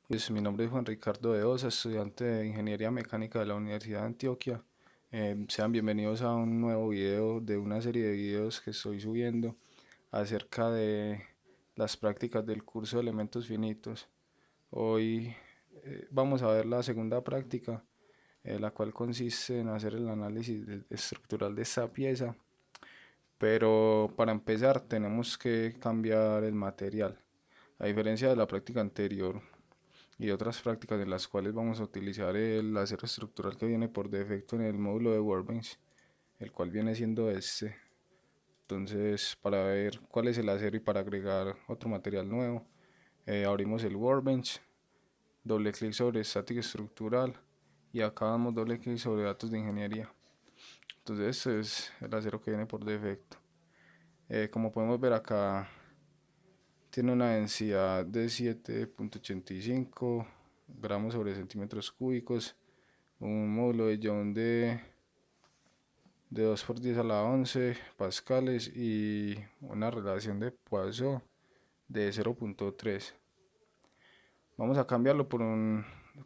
Pues mi nombre es Juan Ricardo de Osa, estudiante de Ingeniería Mecánica de la Universidad de Antioquia. Sean bienvenidos a un nuevo video de una serie de videos que estoy subiendo acerca de las prácticas del curso de elementos finitos. Hoy vamos a ver la segunda práctica, la cual consiste en hacer el análisis estructural de esta pieza, pero para empezar tenemos que cambiar el material. A diferencia de la práctica anterior, y otras prácticas en las cuales vamos a utilizar el acero estructural que viene por defecto en el módulo de Workbench, el cual viene siendo este. Entonces, para ver cuál es el acero y para agregar otro material nuevo, abrimos el Workbench, doble clic sobre estática estructural y acá damos doble clic sobre datos de ingeniería. Entonces, este es el acero que viene por defecto. Como podemos ver acá, tiene una densidad de 7.85 gramos sobre centímetros cúbicos, un módulo de Young de 2 por 10 a la 11 pascales y una relación de Poisson de 0.3. Vamos a cambiarlo por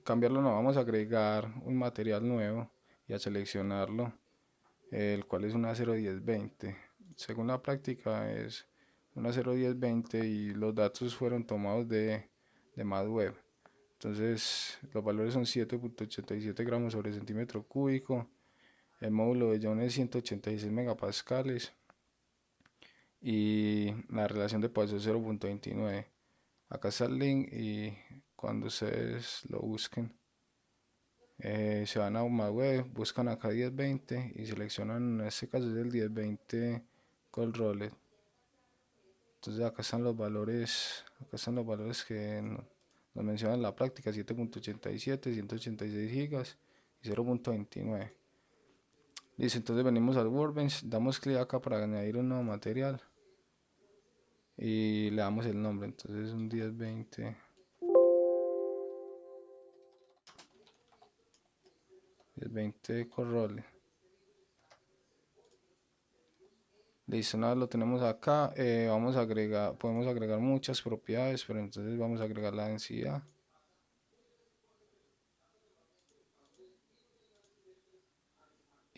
cambiarlo no, vamos a agregar un material nuevo y a seleccionarlo, el cual es un acero 1020. Según la práctica es un acero 1020 y los datos fueron tomados de MadWeb. Entonces los valores son 7.87 gramos sobre centímetro cúbico. El módulo de Young es 186 megapascales y la relación de Poisson es 0.29. Acá está el link y cuando ustedes lo busquen, se van a una web, buscan acá 1020 y seleccionan, en este caso es el 1020 Cold Rolled. Entonces acá están los valores que nos mencionan en la práctica: 7.87, 186 gigas y 0.29. Listo, entonces venimos al Workbench, damos clic acá para añadir un nuevo material y le damos el nombre. Entonces un 1020 Corrolle. Listo, nada, lo tenemos acá. Vamos a agregar, podemos agregar muchas propiedades, pero entonces vamos a agregar la densidad.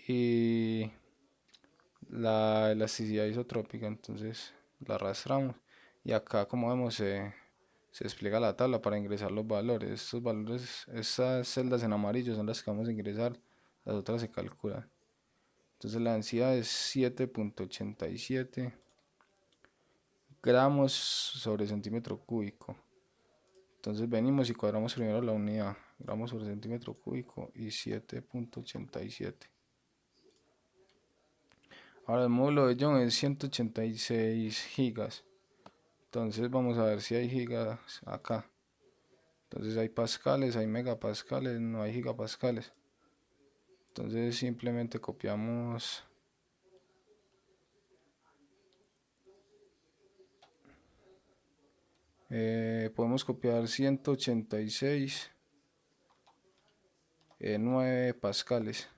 Y la elasticidad isotrópica, entonces la arrastramos. Y acá, como vemos, se despliega la tabla para ingresar los valores. Estos valores, estas celdas en amarillo son las que vamos a ingresar, las otras se calculan. Entonces la densidad es 7.87 gramos sobre centímetro cúbico. Entonces venimos y cuadramos primero la unidad, gramos sobre centímetro cúbico y 7.87. Ahora el módulo de Young es 186 gigas. Entonces vamos a ver si hay gigas acá. Entonces hay pascales, hay megapascales, no hay gigapascales. Entonces simplemente copiamos podemos copiar 186 9 pascales.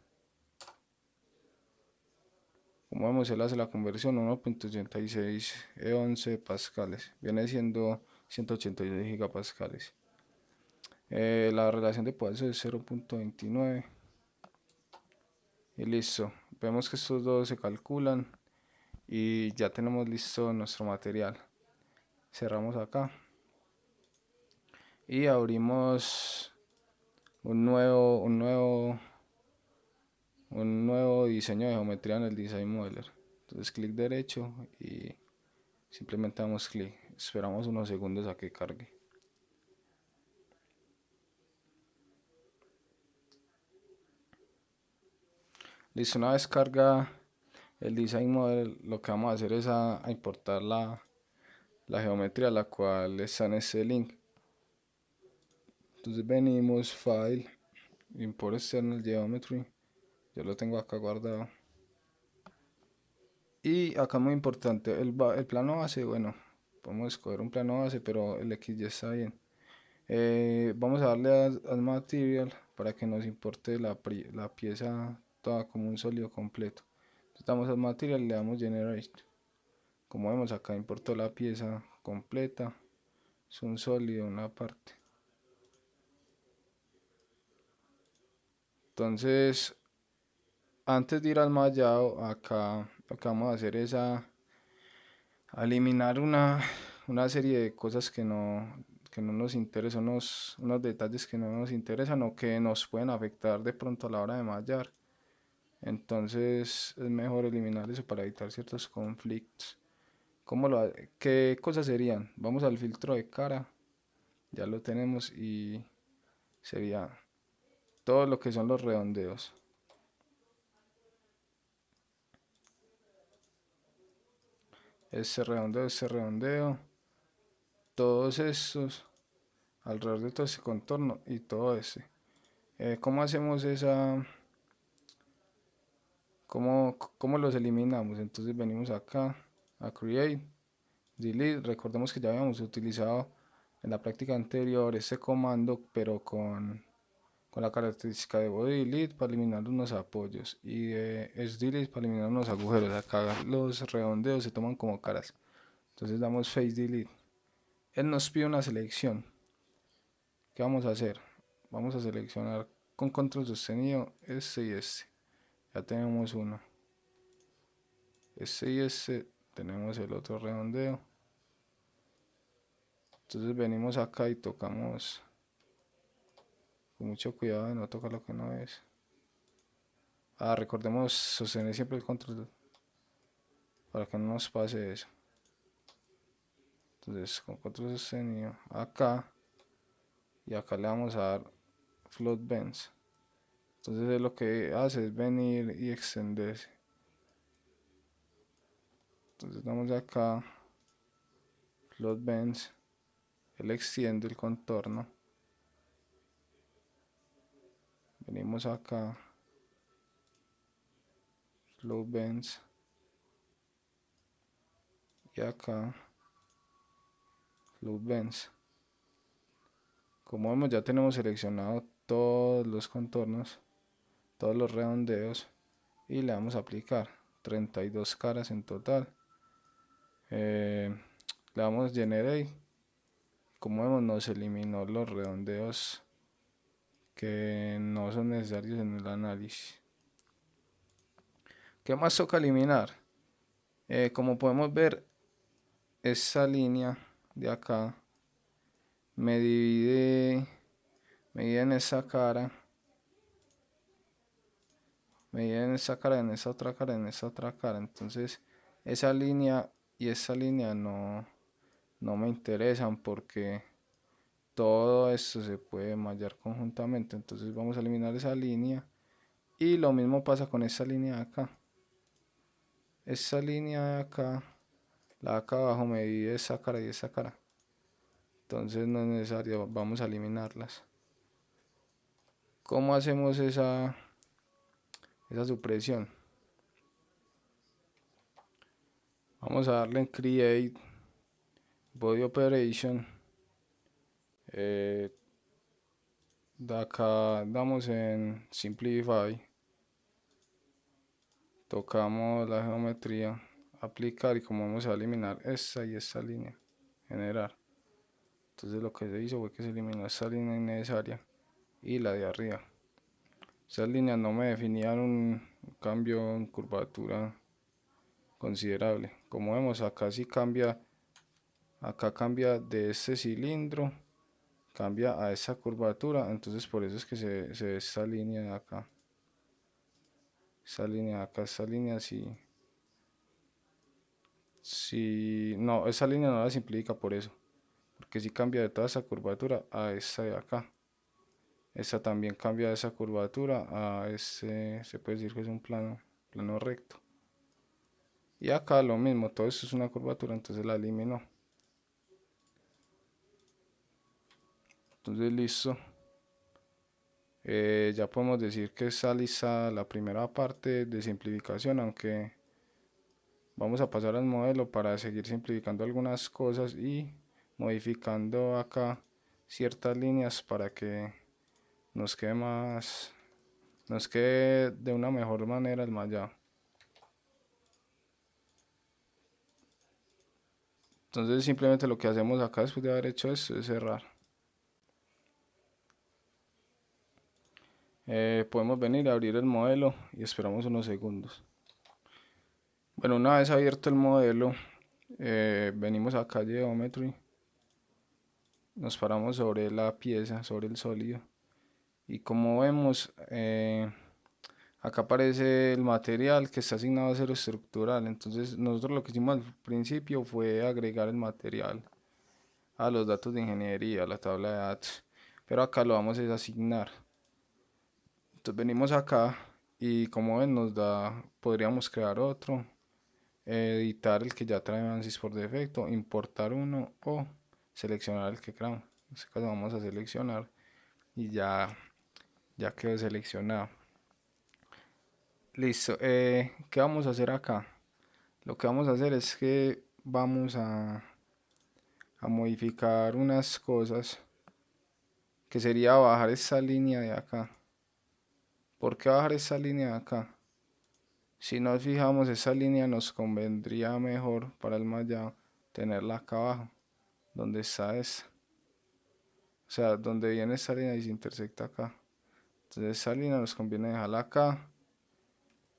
Como vemos, él hace la conversión: 1.86 11 pascales. Viene siendo 186 gigapascales. La relación de Poisson es 0.29. Y listo. Vemos que estos dos se calculan y ya tenemos listo nuestro material. Cerramos acá y abrimos un nuevo diseño de geometría en el Design Modeler. Entonces clic derecho y simplemente damos clic. Esperamos unos segundos a que cargue. Listo, una vez carga el Design Model, lo que vamos a hacer es a importar la geometría, la cual está en este link. Entonces venimos, File, Import External Geometry. Yo lo tengo acá guardado. Y acá muy importante, el plano base, bueno, podemos escoger un plano base, pero el X ya está bien. Vamos a darle al Material para que nos importe la pieza toda como un sólido completo. Entonces damos al Material y le damos Generate. Como vemos acá importó la pieza completa, es un sólido, una parte. Entonces, antes de ir al mallado, acá lo que vamos a hacer es a eliminar una serie de cosas que no nos interesan, unos detalles que no nos interesan o que nos pueden afectar de pronto a la hora de mallar. Entonces es mejor eliminar eso para evitar ciertos conflictos. ¿Qué cosas serían? Vamos al filtro de cara, ya lo tenemos y sería todo lo que son los redondeos. Ese redondeo, todos estos, alrededor de todo ese contorno y todo ese. ¿Cómo hacemos cómo los eliminamos? Entonces venimos acá a Create, Delete. Recordemos que ya habíamos utilizado en la práctica anterior este comando, pero con la característica de body delete para eliminar unos apoyos y de edge delete para eliminar unos agujeros. Acá los redondeos se toman como caras. Entonces damos face delete. Él nos pide una selección. ¿Qué vamos a hacer? Vamos a seleccionar con control sostenido este y este. Ya tenemos uno. Este y este. Tenemos el otro redondeo. Entonces venimos acá y tocamos con mucho cuidado de no tocar lo que no es. Recordemos sostener siempre el control para que no nos pase eso. Entonces con control sostenido acá y acá le vamos a dar float bends. Entonces lo que hace es venir y extenderse. Entonces damos acá float bends, él extiende el contorno. Venimos acá float bends y acá float bends. Como vemos, ya tenemos seleccionado todos los contornos, todos los redondeos y le vamos a aplicar 32 caras en total. Le damos generate. Como vemos, nos eliminó los redondeos que no son necesarios en el análisis. ¿Qué más toca eliminar? Como podemos ver, esta línea de acá me divide en esa cara, me divide en esa cara, en esa otra cara, en esa otra cara. Entonces esa línea y esa línea no me interesan porque todo esto se puede mallar conjuntamente. Entonces vamos a eliminar esa línea y lo mismo pasa con esta línea de acá. Esta línea de acá, la de acá abajo me divide esa cara y esa cara. Entonces no es necesario, vamos a eliminarlas. ¿Cómo hacemos esa supresión? Vamos a darle en Create, Body Operation. De acá damos en Simplify. Tocamos la geometría, aplicar y como vamos a eliminar esta y esta línea, generar. Entonces lo que se hizo fue que se eliminó esta línea innecesaria y la de arriba. Estas líneas no me definían un cambio en curvatura considerable. Como vemos acá sí cambia, acá cambia de este cilindro, cambia a esa curvatura, entonces por eso es que se ve esta línea de acá. Esta línea de acá, esta línea no, esa línea no la simplifica por eso, porque si cambia de toda esa curvatura a esta de acá. Esta también cambia de esa curvatura a ese, se puede decir que es un plano recto. Y acá lo mismo, todo esto es una curvatura, entonces la eliminó. Entonces listo. Ya podemos decir que está lista la primera parte de simplificación, aunque vamos a pasar al modelo para seguir simplificando algunas cosas y modificando acá ciertas líneas para que nos quede nos quede de una mejor manera el mallado. Entonces simplemente lo que hacemos acá después de haber hecho esto es cerrar. Podemos venir a abrir el modelo y esperamos unos segundos. Bueno, una vez abierto el modelo, venimos acá a Geometry, nos paramos sobre la pieza, sobre el sólido, y como vemos, acá aparece el material que está asignado a ser estructural. Entonces nosotros lo que hicimos al principio fue agregar el material a los datos de ingeniería, a la tabla de datos, pero acá lo vamos a asignar. Entonces venimos acá y como ven podríamos crear otro, editar el que ya trae ANSYS por defecto, importar uno o seleccionar el que creamos. En este caso vamos a seleccionar y ya quedó seleccionado. Listo, ¿qué vamos a hacer acá? Lo que vamos a hacer es que vamos a modificar unas cosas, que sería bajar esta línea de acá. ¿Por qué bajar esta línea de acá? Si nos fijamos, esa línea nos convendría mejor para el mallado tenerla acá abajo, donde está esta. O sea, donde viene esta línea y se intersecta acá. Entonces esta línea nos conviene dejarla acá.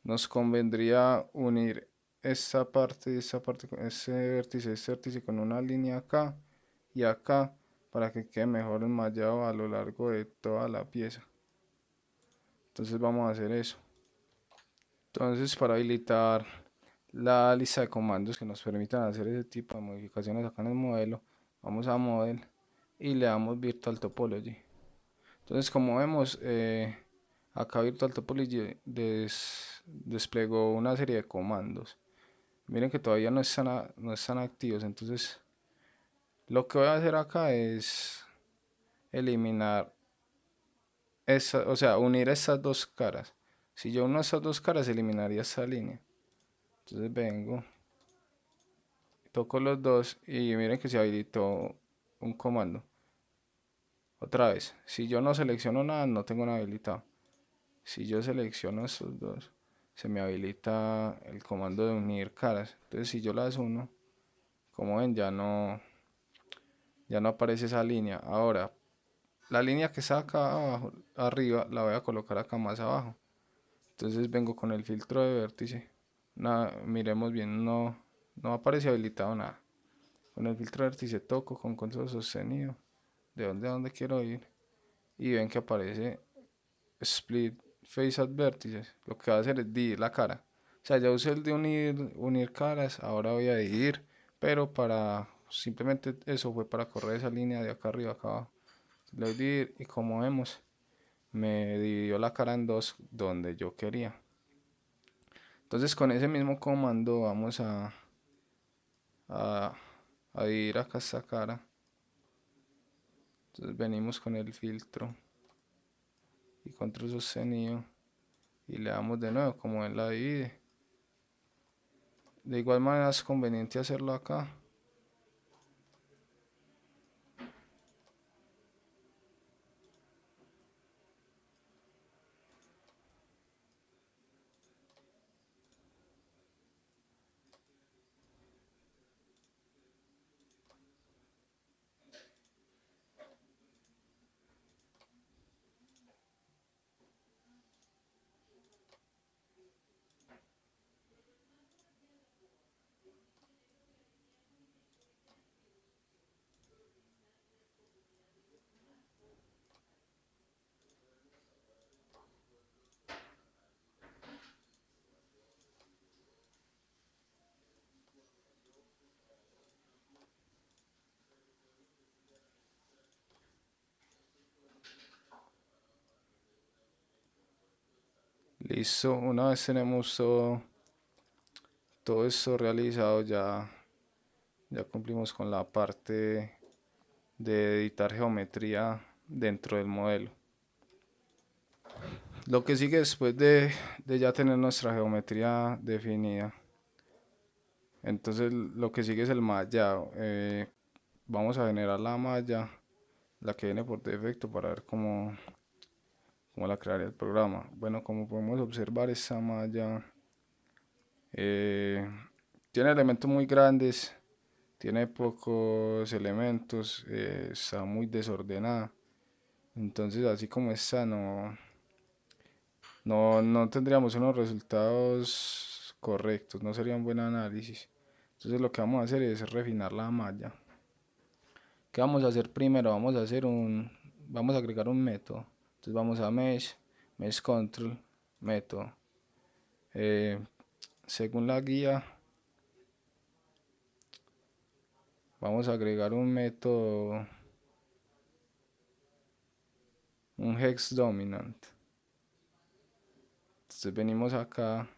Nos convendría unir esta parte y esta parte, este vértice con una línea acá y acá, para que quede mejor enmallado a lo largo de toda la pieza. Entonces vamos a hacer eso. Entonces, para habilitar la lista de comandos que nos permitan hacer ese tipo de modificaciones acá en el modelo, vamos a Model y le damos Virtual Topology. Entonces, como vemos, acá Virtual Topology desplegó una serie de comandos. Miren que todavía no están activos. Entonces lo que voy a hacer acá es eliminar o sea, unir estas dos caras. Si yo uno estas dos caras, eliminaría esta línea. Entonces vengo, toco los dos y miren que se habilitó un comando. Otra vez, si yo no selecciono nada, no tengo nada habilitado. Si yo selecciono estos dos, se me habilita el comando de unir caras. Entonces si yo las uno, como ven, ya no aparece esa línea. Ahora, la línea que está acá abajo, arriba, la voy a colocar acá más abajo. Entonces vengo con el filtro de vértice. Miremos bien, no aparece habilitado nada. Con el filtro de vértice toco con control sostenido. De dónde a dónde quiero ir. Y ven que aparece Split Face at Vertices. Lo que va a hacer es dividir la cara. O sea, ya usé el de unir caras. Ahora voy a dividir. Pero simplemente eso fue para correr esa línea de acá arriba, acá abajo. Le doy dividir y como vemos, me dividió la cara en dos donde yo quería. Entonces con ese mismo comando vamos a, a dividir acá esta cara. Entonces venimos con el filtro y control sostenido y le damos de nuevo como él la divide. De igual manera es conveniente hacerlo acá. Listo, una vez tenemos todo esto realizado, ya cumplimos con la parte de editar geometría dentro del modelo. Lo que sigue después de ya tener nuestra geometría definida, entonces lo que sigue es el mallado. Vamos a generar la malla, la que viene por defecto, para ver cómo la crearía el programa. Bueno, como podemos observar, esta malla eh, tiene elementos muy grandes, tiene pocos elementos, está muy desordenada. Entonces así como está, no tendríamos unos resultados correctos, no sería un buen análisis. Entonces lo que vamos a hacer es refinar la malla. ¿Qué vamos a hacer primero? Vamos a agregar un método. Entonces vamos a mesh control, método. Eh, Según la guía, vamos a agregar un método, un hex dominant. Entonces venimos acá,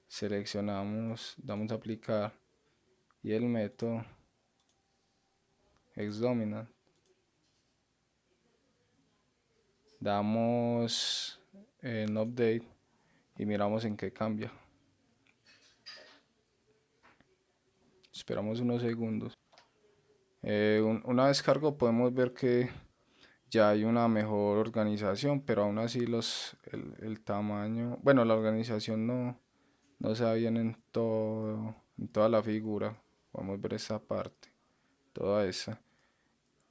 seleccionamos, damos a aplicar y el método hex dominant. Damos en update y miramos en qué cambia. Esperamos unos segundos. Una vez cargo podemos ver que ya hay una mejor organización, pero aún así el tamaño, bueno, la organización no se ve bien en toda la figura. Podemos ver esa parte, toda esa.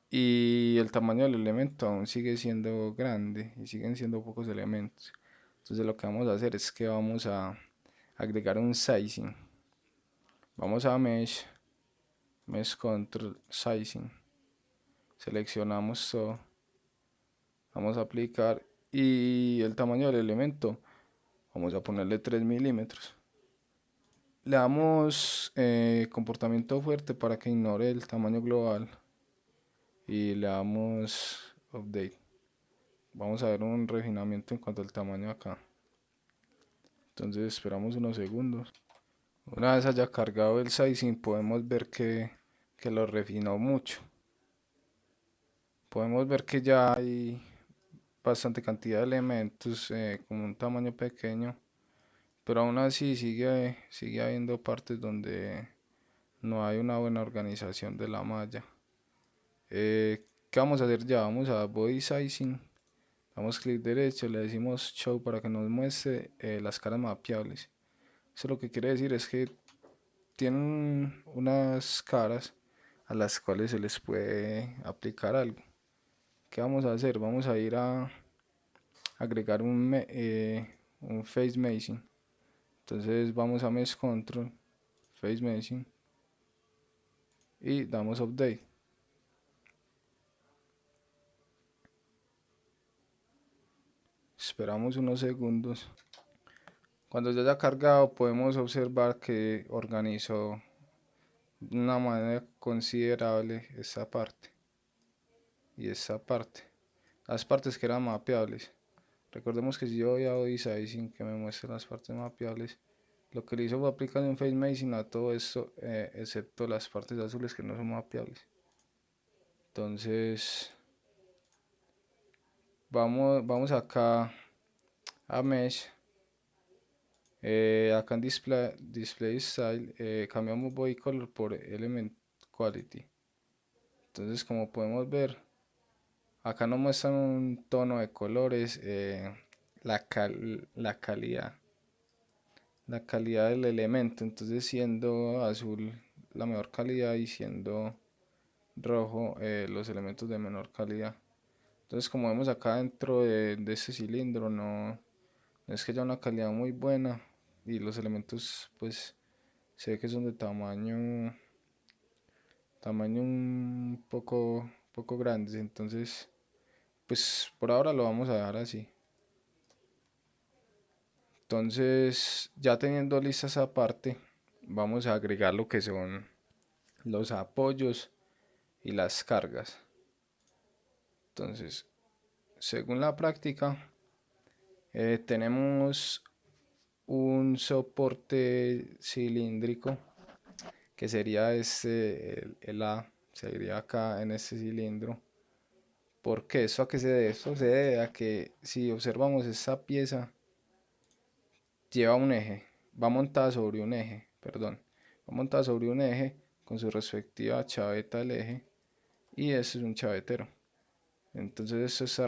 Y el tamaño del elemento aún sigue siendo grande y siguen siendo pocos elementos. Entonces lo que vamos a hacer es que vamos a agregar un sizing. Vamos a mesh control sizing. Seleccionamos todo. Vamos a aplicar y el tamaño del elemento vamos a ponerle 3 milímetros. Le damos comportamiento fuerte para que ignore el tamaño global y le damos update. Vamos a ver un refinamiento en cuanto al tamaño acá. Entonces esperamos unos segundos. Una vez haya cargado el sizing podemos ver que lo refinó mucho. Podemos ver que ya hay bastante cantidad de elementos con un tamaño pequeño, pero aún así sigue habiendo partes donde no hay una buena organización de la malla. ¿Qué vamos a hacer ya? Vamos a body sizing, damos clic derecho, le decimos show para que nos muestre las caras mapeables. Eso lo que quiere decir es que tienen unas caras a las cuales se les puede aplicar algo. ¿Qué vamos a hacer? Vamos a ir a agregar un face meshing. Entonces vamos a mesh control, face meshing y damos update. Esperamos unos segundos. Cuando ya haya cargado podemos observar que organizó de una manera considerable esta parte y esta parte. Las partes que eran mapeables. Recordemos que si yo voy a body sizing que me muestre las partes mapeables, lo que le hizo fue aplicar un face meshing a todo esto, excepto las partes azules que no son mapeables. Entonces vamos acá a mesh, acá en display style, cambiamos body color por element quality. Entonces como podemos ver acá nos muestran un tono de colores, la calidad del elemento. Entonces siendo azul la mejor calidad y siendo rojo los elementos de menor calidad. Entonces como vemos acá dentro de este cilindro no es que haya una calidad muy buena y los elementos pues se ve que son de tamaño un poco grandes. Entonces pues por ahora lo vamos a dejar así. Entonces ya teniendo lista esa parte vamos a agregar lo que son los apoyos y las cargas. Entonces según la práctica tenemos un soporte cilíndrico que sería el A, sería acá en este cilindro. ¿Por qué? ¿Eso a qué se debe? Esto se debe a que si observamos esta pieza lleva un eje, va montada sobre un eje, perdón, va montada sobre un eje con su respectiva chaveta del eje y este es un chavetero. Entonces esto está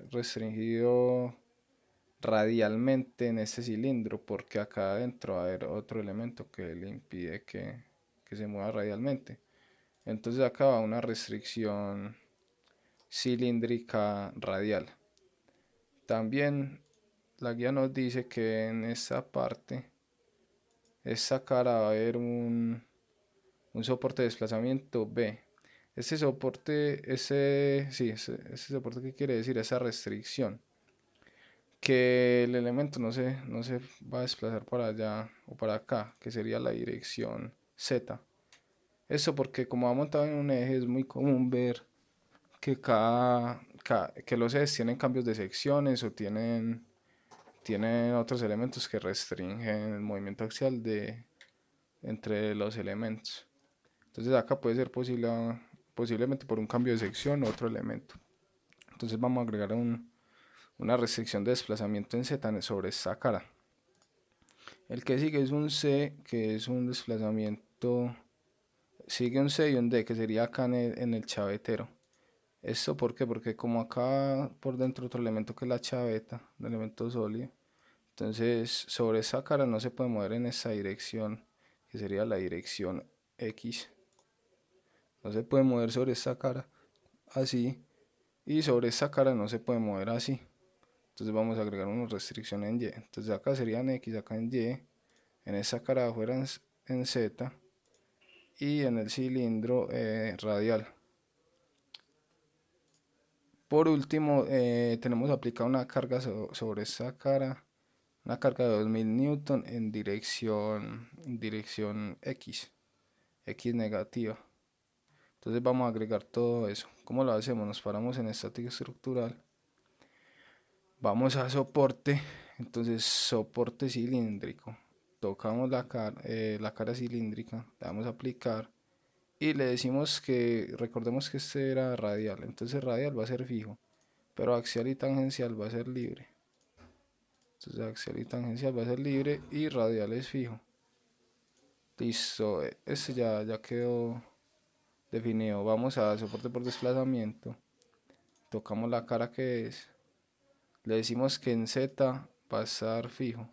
restringido radialmente en este cilindro porque acá adentro va a haber otro elemento que le impide que se mueva radialmente. Entonces acá va una restricción cilíndrica radial. También la guía nos dice que en esta parte, esta cara va a haber un soporte de desplazamiento B. Este soporte, ese soporte, ¿qué quiere decir? Esa restricción, que el elemento no se va a desplazar para allá o para acá, que sería la dirección Z. Eso porque como va montado en un eje es muy común ver que que los ejes tienen cambios de secciones o tienen otros elementos que restringen el movimiento axial entre los elementos. Entonces acá puede ser posiblemente por un cambio de sección o otro elemento. Entonces vamos a agregar una restricción de desplazamiento en Z sobre esta cara. El que sigue es un C, que es un desplazamiento. Sigue un C y un D, que sería acá en el chavetero. ¿Esto por qué? Porque como acá por dentro otro elemento que es la chaveta, un elemento sólido, entonces sobre esa cara no se puede mover en esa dirección, que sería la dirección X. No se puede mover sobre esta cara así, y sobre esta cara no se puede mover así. Entonces vamos a agregar una restricción en Y. Entonces acá sería en X, acá en Y, en esta cara de afuera en Z y en el cilindro radial. Por último, tenemos aplicada una carga sobre esta cara, una carga de 2000 newton en dirección X negativa. Entonces vamos a agregar todo eso. ¿Cómo lo hacemos? Nos paramos en estática estructural. Vamos a soporte. Entonces soporte cilíndrico. Tocamos la cara cilíndrica. Le damos a aplicar. Y le decimos que, recordemos que este era radial. Entonces radial va a ser fijo. Pero axial y tangencial va a ser libre. Entonces axial y tangencial va a ser libre y radial es fijo. Listo. Este ya quedó definido. Vamos a soporte por desplazamiento. Tocamos la cara que es. Le decimos que en Z va a estar fijo. O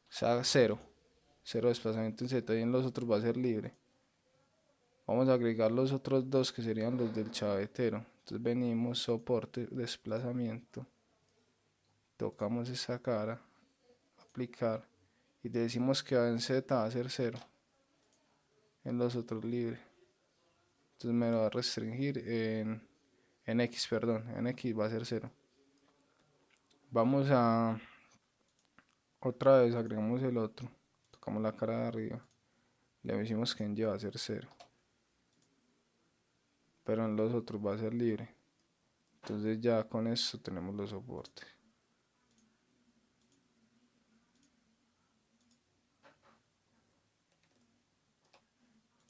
sea, cero desplazamiento en Z y en los otros va a ser libre. Vamos a agregar los otros dos que serían los del chavetero. Entonces venimos, soporte, desplazamiento. Tocamos esa cara, aplicar. Y le decimos que en Z va a ser cero. En los otros libre. Entonces me lo va a restringir en X, perdón. En X va a ser cero. Vamos a otra vez agregamos el otro. Tocamos la cara de arriba. Le decimos que en Y va a ser cero. Pero en los otros va a ser libre. Entonces ya con esto tenemos los soportes.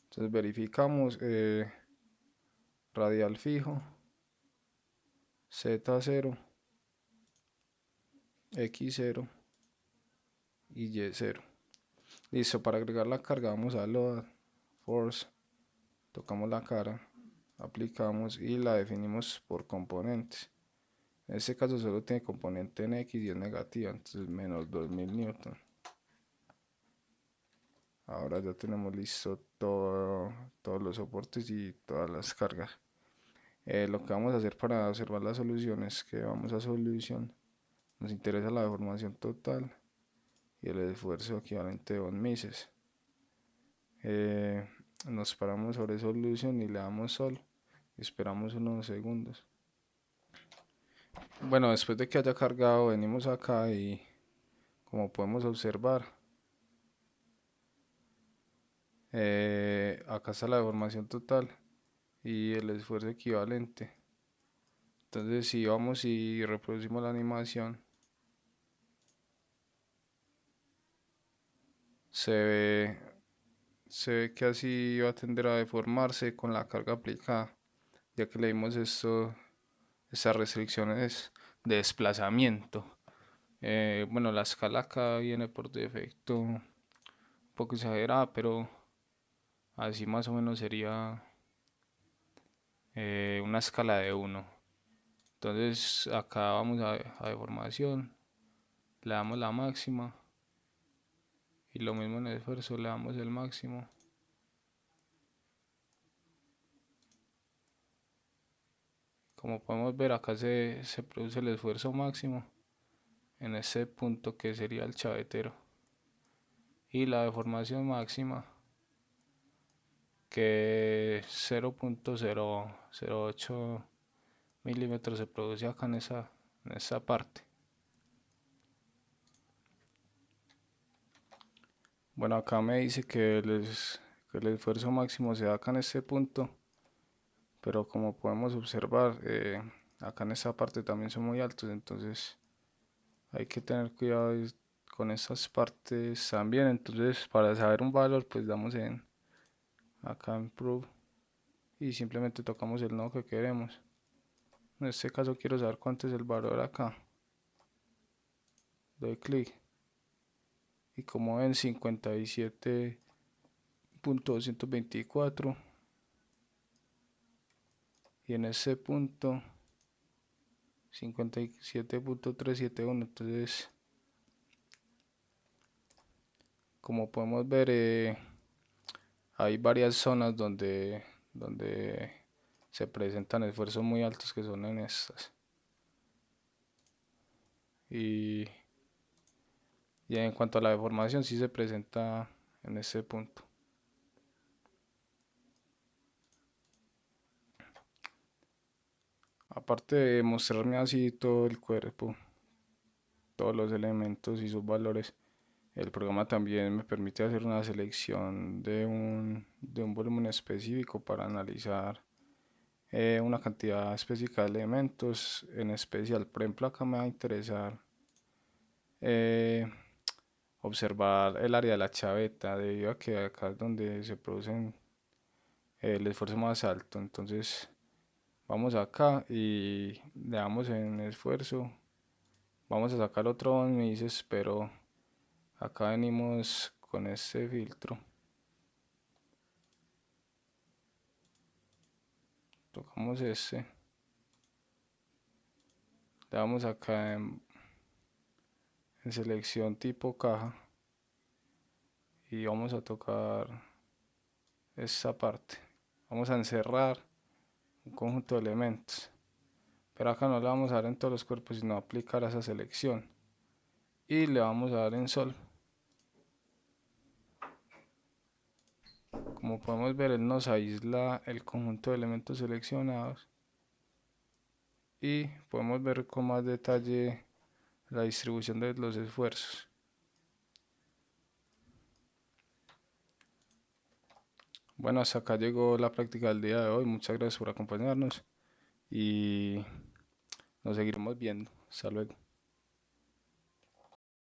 Entonces verificamos radial fijo, Z0, X0 y Y0. Listo, para agregar la carga vamos a load, force, tocamos la cara, aplicamos y la definimos por componentes. En este caso solo tiene componente en X y es negativa, entonces menos 2000 newton. Ahora ya tenemos listo todos los soportes y todas las cargas. Lo que vamos a hacer para observar la solución es que vamos a solución. Nos interesa la deformación total y el esfuerzo equivalente de von Mises. Nos paramos sobre solución y le damos sol y esperamos unos segundos. Bueno, después de que haya cargado venimos acá y como podemos observar, acá está la deformación total y el esfuerzo equivalente. Entonces si vamos y reproducimos la animación, se ve que así va a tender a deformarse con la carga aplicada, ya que le dimos estas restricciones de desplazamiento. Bueno, la escala acá viene por defecto un poco exagerada, pero así más o menos sería una escala de 1. Entonces acá vamos a deformación, le damos la máxima y lo mismo en el esfuerzo, le damos el máximo. Como podemos ver acá se produce el esfuerzo máximo en ese punto que sería el chavetero, y la deformación máxima, que es 0.008 milímetros, se produce acá en esa parte. Bueno, acá me dice que el esfuerzo máximo se da acá en este punto, pero como podemos observar, acá en esta parte también son muy altos, entonces hay que tener cuidado con estas partes también. Entonces, para saber un valor, pues damos acá en Proof y simplemente tocamos el nodo que queremos. En este caso quiero saber cuánto es el valor acá. Doy clic y como ven, 57.224, y en ese punto 57.371. Entonces, como podemos ver, hay varias zonas donde se presentan esfuerzos muy altos, que son en estas. Y en cuanto a la deformación, sí se presenta en ese punto. Aparte de mostrarme así todo el cuerpo, todos los elementos y sus valores, el programa también me permite hacer una selección de un volumen específico para analizar una cantidad específica de elementos en especial. Por ejemplo, acá me va a interesar eh, observar el área de la chaveta, debido a que acá es donde se producen el esfuerzo más alto. Entonces vamos acá y le damos en esfuerzo, vamos a sacar otro Mises, pero acá venimos con este filtro, tocamos este, le damos acá en selección tipo caja y vamos a tocar esta parte. Vamos a encerrar un conjunto de elementos, pero acá no le vamos a dar en todos los cuerpos, sino aplicar a esa selección, y le vamos a dar en Sol. Como podemos ver, él nos aísla el conjunto de elementos seleccionados y podemos ver con más detalle la distribución de los esfuerzos. Bueno, hasta acá llegó la práctica del día de hoy. Muchas gracias por acompañarnos y nos seguiremos viendo. Hasta luego.